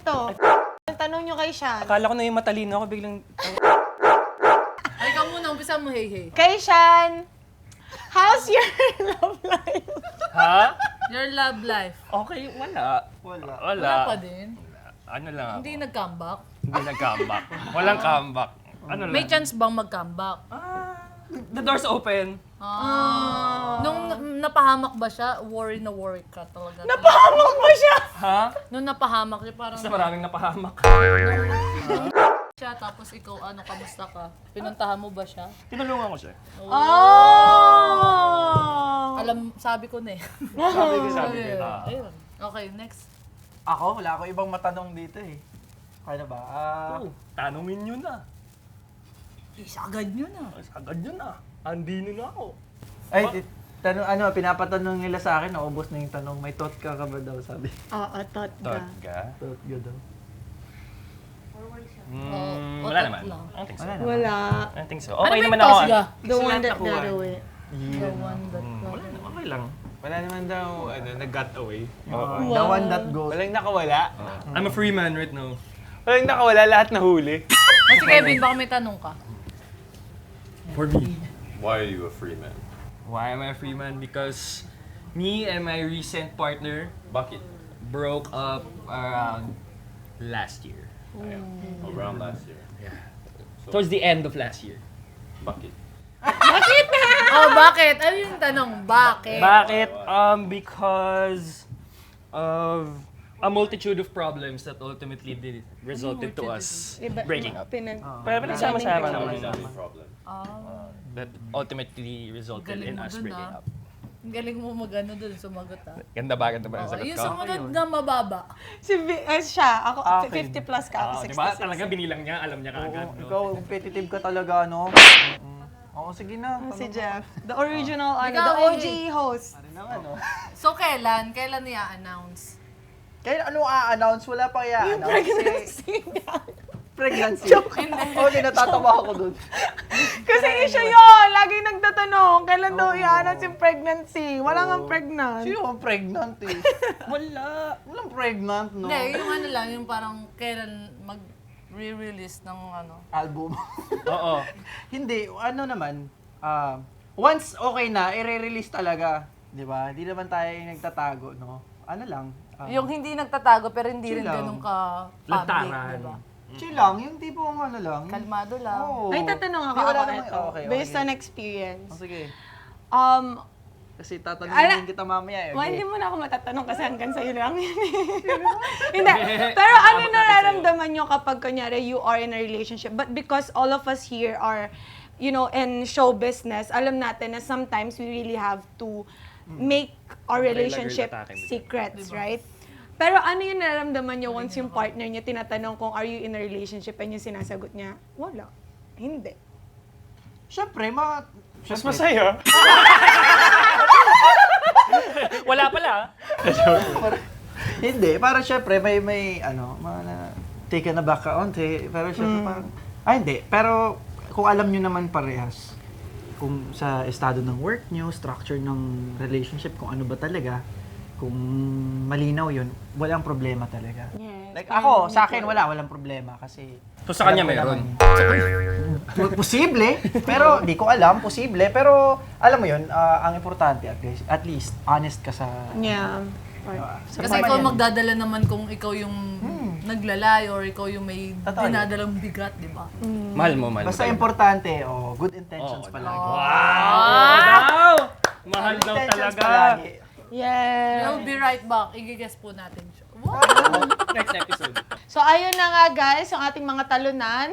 to. Tanong nyo kay Sean. Akala ko na yung matalino ako, biglang... Ay, ikaw muna, umpisa mo, hey. Kay Sean, how's your love life? Ha? Your love life. Okay, wala. Wala pa din. Ano lang ako? Hindi nag-comeback. Hindi nag-comeback. Walang comeback. Ano lang? May chance bang mag-comeback? The door's open. Nung napahamak ba siya, worry ka talaga. Napahamak ba siya? Ha? Nung napahamak siya, parang Basta maraming napahamak. siya, tapos ikaw, kamusta ka? Pinuntahan mo ba siya? Tinulungan ko siya. Oh! Sabi ko na eh. Sabi ko. Ayun. Okay, next. Ako, wala ako ibang matanong dito eh. Kaya ba? Tanungin nyo na. Isagad nyo na. Agad yun na. Andino na ako. Ay, pinapatanong nila sa akin, naubos na yung tanong, may thought ka ba daw, sabi. Oo, tot Thought ka. ka? Thought ka daw. Wala naman. lang. I don't think so. Wala naman. Wala. I don't think so. Ano Okay ba naman yung ako. toss ka? The one that got away. The one that... Wala naman. Okay lang. Wala naman daw, nag-got away. The one that goes. Walang nakawala. I'm a free man right now. Walang nakawala, lahat nahuli. Si Kevin, baka may tanong ka. For me. Why are you a free man? Why am I a free man? Because me and my recent partner Bakit? broke up around last year. Around last year. Towards the end of last year. Bakit? Bakit? Ano yung tanong? Bakit? Bakit? Because of a multitude of problems that ultimately resulted to us breaking up. Pero pinagsama-sama naman. Family problem. That ultimately resulted Galing in mo us dun, breaking ah. up. Ang galing mo magano dun, sumagot Ganda ba? Ganda ba ang sagot Yung ko? sumunod na mababa. Siya, ako Akin. 50 plus ka, ako 66. Diba? Talaga binilang niya, alam niya kaagad. No? Ikaw, competitive ka talaga, no? Oo, sige na. Si Jeff, the original, Ikaw, the eh. OG host. Ano naman, no? So, kailan? Kailan i-announce? Kaya ano a-announce? Wala pa i-announce. Pregnancy. Pregnancy. Okay, natatawa ako dun. Kasi issue yun, lagi nagtatanong, kailan daw i-announce yung pregnancy? Wala nga pregnant. Sino ang pregnant eh? Wala. Walang pregnant, no? Hindi, yung ano lang, yung parang kailan mag-re-release ng Album. Oo. Hindi, ano naman, once okay na, i-release talaga. Di ba? Hindi naman tayo nagtatago, no? Ano lang. yung hindi nagtatago pero hindi rin Chill lang. ganun ka public, Lantaran. diba? Chill lang, yung tipong ano lang. Kalmado lang. Oo. Ay, tatanong ako, Di, wala ako namang- ito, okay, based okay. on experience. Oh, sige. Kasi Ala- tatanungin kita mamaya eh. Well, hindi mo na ako matatanong kasi hanggang sa'yo lang yun. Hindi. Pero ano nararamdaman nyo kapag kunyari you are in a relationship? But because all of us here are, you know, in show business, alam natin na sometimes we really have to make our relationship secrets, right? Pero ano yung nararamdaman nyo once yung partner niya tinatanong kung are you in a relationship and yung sinasagot niya, wala. Hindi. Siyempre, Mas masaya. Wala pala. Hindi, para syempre may ano, taken aback ka onti, pero syempre parang, hindi, pero kung alam nyo naman parehas, kung sa estado ng work nyo, structure ng relationship, kung ano ba talaga, kung malinaw yun, walang problema talaga. Yes. Like ako, sa akin walang problema kasi So sa kanya alam ko meron? naman. Posible, pero di ko alam, posible, pero alam mo yun, ang importante at least honest ka sa Yeah. sa Kasi naman ikaw yan. magdadala naman kung ikaw yung naglalay or ikaw yung may Totoo yun. dinadalang bigat, di ba? Mahal mo, mahal mo. Basta importante, good intentions Oo, palagi. Wow! Mahal daw Intentions talaga. palagi. Yes. We'll be right back. I-guess po natin siya. Next episode. So ayun na nga guys, yung ating mga talunan.